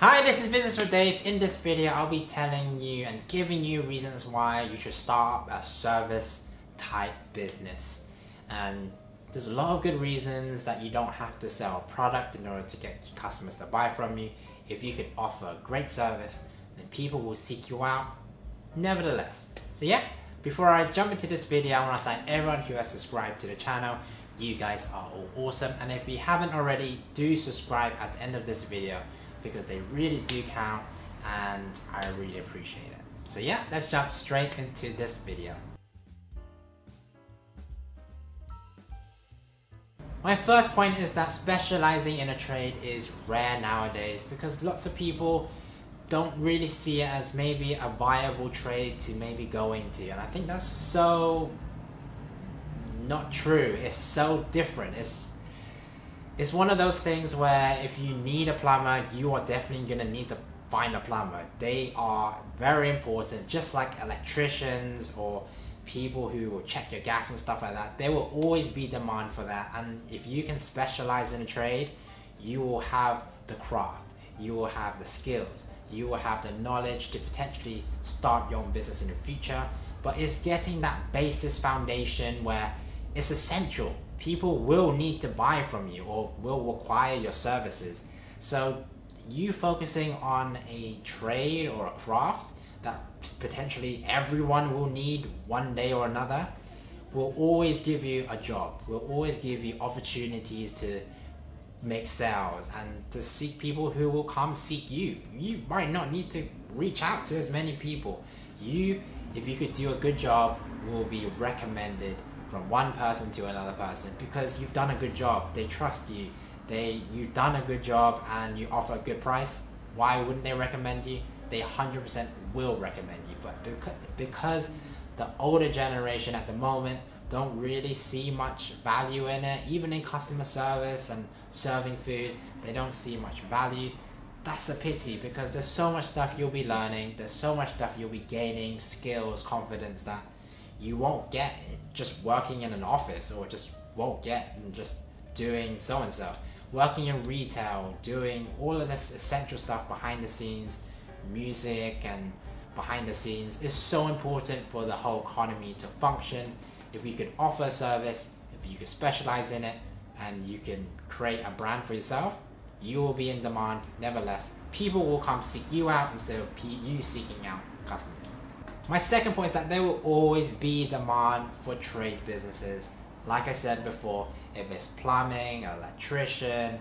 Hi, this is Business with Dave. In this video, I'll be telling you and giving you reasons why you should start a service type business. And there's a lot of good reasons that you don't have to sell a product in order to get customers to buy from you. If you could offer a great service, then people will seek you out nevertheless. So yeah, before I jump into this video, I want to thank everyone who has subscribed to the channel. You guys are all awesome, and if you haven't already, do subscribe at the end of this video because they really do count and I really appreciate it. So yeah, let's jump straight into this video. My first point is that specializing in a trade is rare nowadays because lots of people don't really see it as maybe a viable trade to maybe go into, and I think that's so not true. It's so different. It's one of those things where if you need a plumber, you are definitely gonna need to find a plumber. They are very important, just like electricians or people who will check your gas and stuff like that. There will always be demand for that, and if you can specialize in a trade, you will have the craft, you will have the skills, you will have the knowledge to potentially start your own business in the future. But it's getting that basis foundation where it's essential. People will need to buy from you or will require your services. So you focusing on a trade or a craft that potentially everyone will need one day or another will always give you a job, will always give you opportunities to make sales and to seek people who will come seek you. You might not need to reach out to as many people. If you could do a good job, will be recommended from one person to another person because you've done a good job. They trust you. You've done a good job and you offer a good price. Why wouldn't they recommend you? They 100% will recommend you. But because the older generation at the moment don't really see much value in it, even in customer service and serving food, they don't see much value. That's a pity because there's so much stuff you'll be learning, there's so much stuff you'll be gaining, skills, confidence that you won't get just working in an office or just won't get in just doing so-and-so. Working in retail, doing all of this essential stuff behind the scenes, music and behind the scenes is so important for the whole economy to function. If you could offer a service, if you could specialize in it, and you can create a brand for yourself, you will be in demand nevertheless. People will come seek you out instead of you seeking out customers. My second point is that there will always be demand for trade businesses. Like I said before, if it's plumbing, electrician,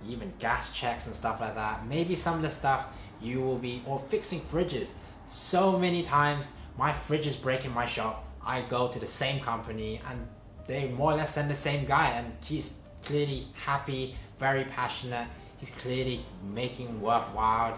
even gas checks and stuff like that, maybe some of the stuff you will be, or fixing fridges. So many times my fridges break in my shop, I go to the same company and they more or less send the same guy, and he's clearly happy, very passionate, he's clearly making worthwhile.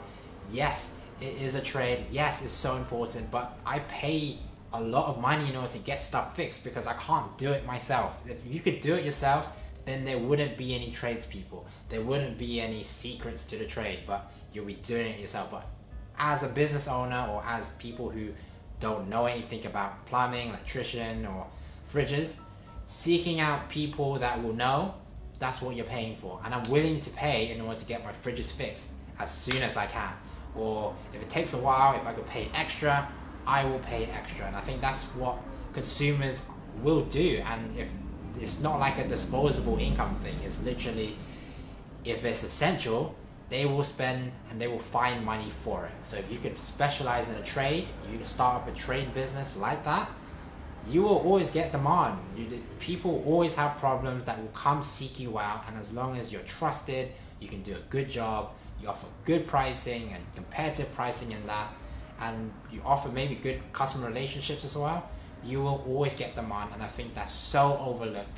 Yes, it is a trade, yes, it's so important, but I pay a lot of money in order to get stuff fixed because I can't do it myself. If you could do it yourself, then there wouldn't be any tradespeople, there wouldn't be any secrets to the trade, but you'll be doing it yourself. But as a business owner or as people who don't know anything about plumbing, electrician or fridges, seeking out people that will know, that's what you're paying for, and I'm willing to pay in order to get my fridges fixed as soon as I can. Or if it takes a while, if I could pay extra, I will pay extra. And I think that's what consumers will do. And if it's not like a disposable income thing, it's literally, if it's essential, they will spend and they will find money for it. So if you could specialize in a trade, you can start up a trade business like that, you will always get demand. People always have problems that will come seek you out, and as long as you're trusted, you can do a good job, you offer good pricing and competitive pricing in that, and you offer maybe good customer relationships as well, you will always get demand. And I think that's so overlooked.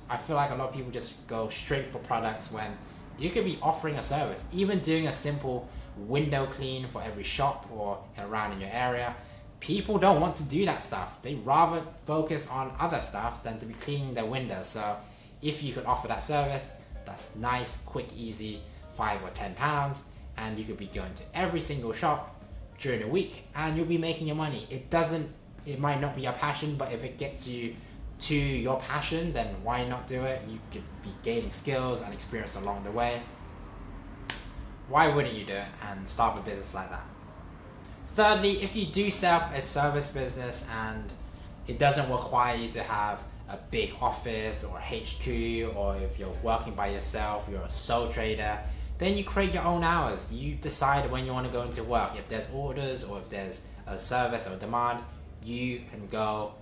I feel like a lot of people just go straight for products when you could be offering a service, even doing a simple window clean for every shop or around in your area. People don't want to do that stuff. They rather focus on other stuff than to be cleaning their windows. So if you could offer that service, that's nice, quick, easy, £5 or £10, and you could be going to every single shop during the week and you'll be making your money. It might not be your passion, but if it gets you to your passion, then why not do it? You could be gaining skills and experience along the way. why wouldn't you do it and start a business like that? Thirdly, if you do set up a service business and it doesn't require you to have a big office or HQ, or if you're working by yourself, you're a sole trader, then you create your own hours. You decide when you want to go into work. If there's orders or if there's a service or demand, you can go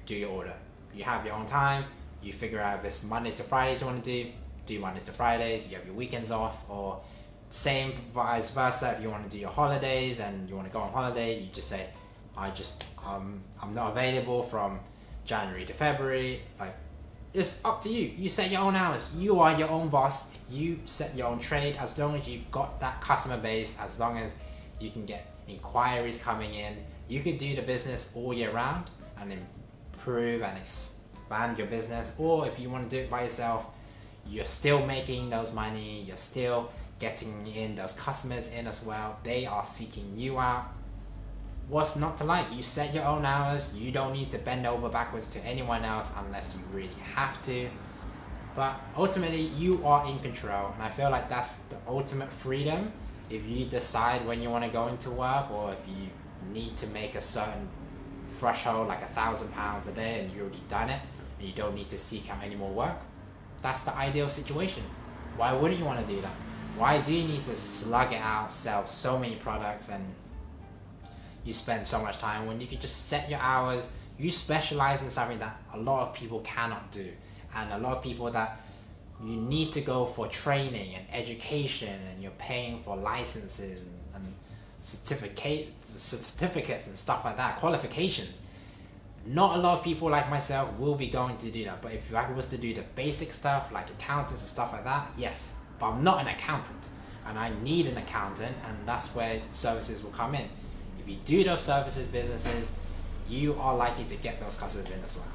do your order. You have your own time. You figure out if it's Mondays to Fridays you want to do Mondays to Fridays. You have your weekends off, or same vice versa. If you want to do your holidays and you want to go on holiday, you just say, I'm not available from January to February. Like, it's up to you. You set your own hours. You are your own boss. You set your own trade. As long as you've got that customer base, as long as you can get inquiries coming in, you could do the business all year round and improve and expand your business. Or if you want to do it by yourself, you're still making those money. You're still getting in those customers in as well. They are seeking you out. What's not to like? You set your own hours. You don't need to bend over backwards to anyone else unless you really have to. But ultimately, you are in control, and I feel like that's the ultimate freedom. If you decide when you want to go into work, or if you need to make a certain threshold, like £1,000 a day, and you've already done it, and you don't need to seek out any more work, that's the ideal situation. Why wouldn't you want to do that? Why do you need to slug it out, sell so many products, and you spend so much time when you can just set your hours? You specialize in something that a lot of people cannot do, and a lot of people that you need to go for training and education, and you're paying for licenses and certificates and stuff like that, qualifications. Not a lot of people like myself will be going to do that. But if I was to do the basic stuff like accountants and stuff like that, yes. But I'm not an accountant, and I need an accountant, and that's where services will come in. If you do those services businesses, you are likely to get those customers in as well.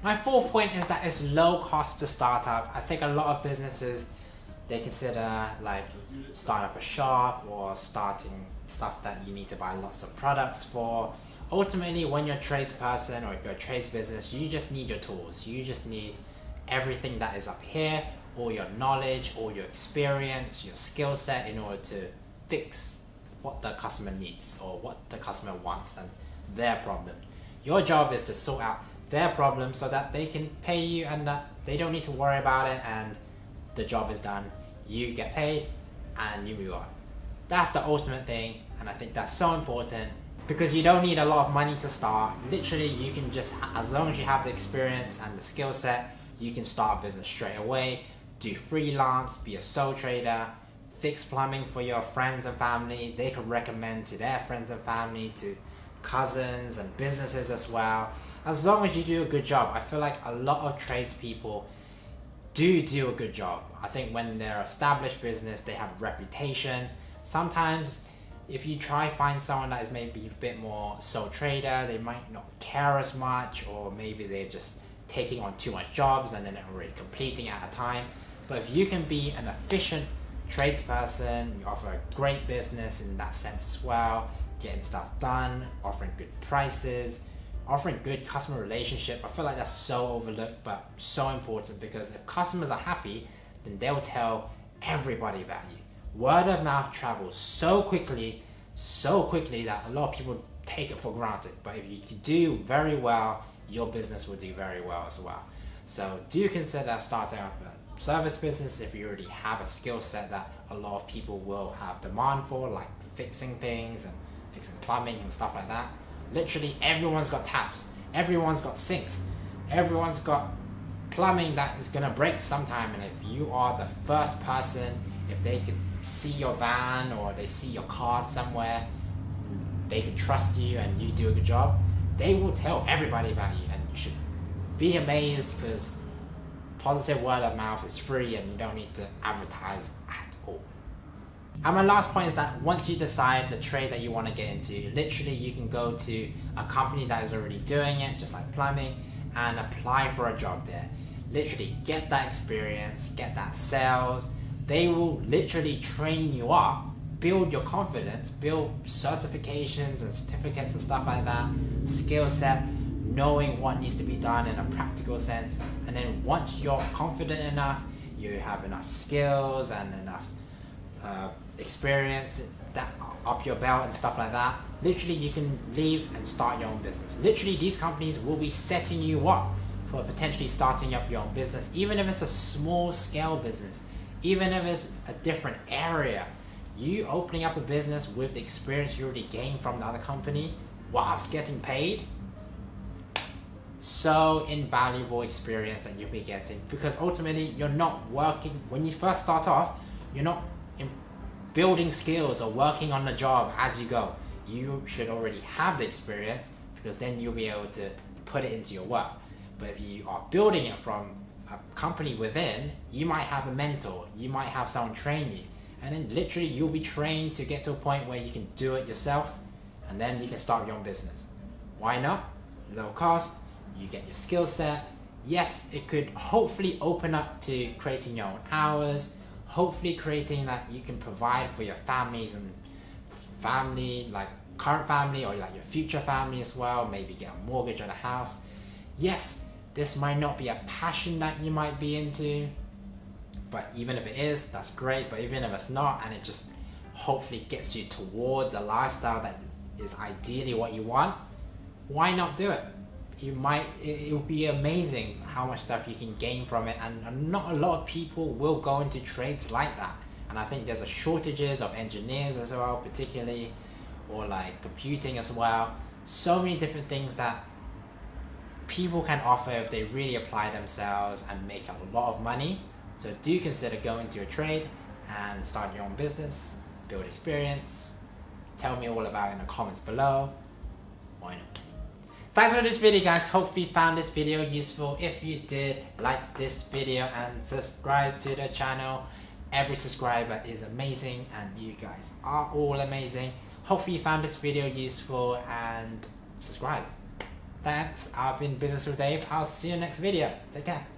My fourth point is that it's low cost to start up. I think a lot of businesses, they consider like starting up a shop or starting stuff that you need to buy lots of products for. Ultimately, when you're a tradesperson or if you're a trades business, you just need your tools. You just need everything that is up here, all your knowledge, all your experience, your skill set, in order to fix what the customer needs or what the customer wants and their problem. Your job is to sort out their problem so that they can pay you and that they don't need to worry about it, and the job is done. You get paid and you move on. That's the ultimate thing, and I think that's so important because you don't need a lot of money to start. Literally, you can just, as long as you have the experience and the skill set, you can start a business straight away, do freelance, be a sole trader, fix plumbing for your friends and family. They can recommend to their friends and family, to cousins and businesses as well. As long as you do a good job. I feel like a lot of tradespeople do a good job. I think when they're established business, they have a reputation. Sometimes if you try find someone that is maybe a bit more sole trader, they might not care as much, or maybe they're just taking on too much jobs and they're not really completing at a time. But if you can be an efficient tradesperson, you offer a great business in that sense as well, getting stuff done, offering good prices, offering good customer relationship. I feel like that's so overlooked but so important, because if customers are happy, then they'll tell everybody about you. Word of mouth travels so quickly that a lot of people take it for granted. But if you do very well, your business will do very well as well. So do consider starting up a service business if you already have a skill set that a lot of people will have demand for, like fixing things and fixing plumbing and stuff like that. Literally everyone's got taps, everyone's got sinks, everyone's got plumbing that is gonna break sometime. And if you are the first person, if they could see your van or they see your card somewhere, they can trust you and you do a good job, they will tell everybody about you. And you should be amazed, because positive word of mouth is free and you don't need to advertise at all. And my last point is that once you decide the trade that you want to get into, literally you can go to a company that is already doing it, just like plumbing, and apply for a job there. Literally get that experience, get that sales. They will literally train you up, build your confidence, build certifications and certificates and stuff like that, skill set, knowing what needs to be done in a practical sense. And then once you're confident enough, you have enough skills and enough experience that up your belt and stuff like that, literally you can leave and start your own business. Literally these companies will be setting you up for potentially starting up your own business, even if it's a small scale business, even if it's a different area. You opening up a business with the experience you already gained from the other company whilst getting paid, so invaluable experience that you'll be getting, because ultimately you're not working, when you first start off, you're not building skills or working on the job as you go. You should already have the experience, because then you'll be able to put it into your work. But if you are building it from a company within, you might have a mentor, you might have someone train you, and then literally you'll be trained to get to a point where you can do it yourself, and then you can start your own business. Why not? Low cost, you get your skill set. Yes, it could hopefully open up to creating your own hours, hopefully creating that you can provide for your families and family, like current family or like your future family as well, maybe get a mortgage on a house. Yes, this might not be a passion that you might be into, but even if it is, that's great. But even if it's not, and it just hopefully gets you towards a lifestyle that is ideally what you want, why not do it? It will be amazing how much stuff you can gain from it, and not a lot of people will go into trades like that. And I think there's a shortages of engineers as well, particularly, or like computing as well. So many different things that people can offer if they really apply themselves and make a lot of money. So do consider going to a trade and start your own business, build experience. Tell me all about it in the comments below. Why not? Thanks for this video, guys. Hope you found this video useful. If you did, like this video and subscribe to the channel. Every subscriber is amazing, and you guys are all amazing. Hopefully you found this video useful, and subscribe. Thanks. I've been Business with Dave. I'll see you next video. Take care.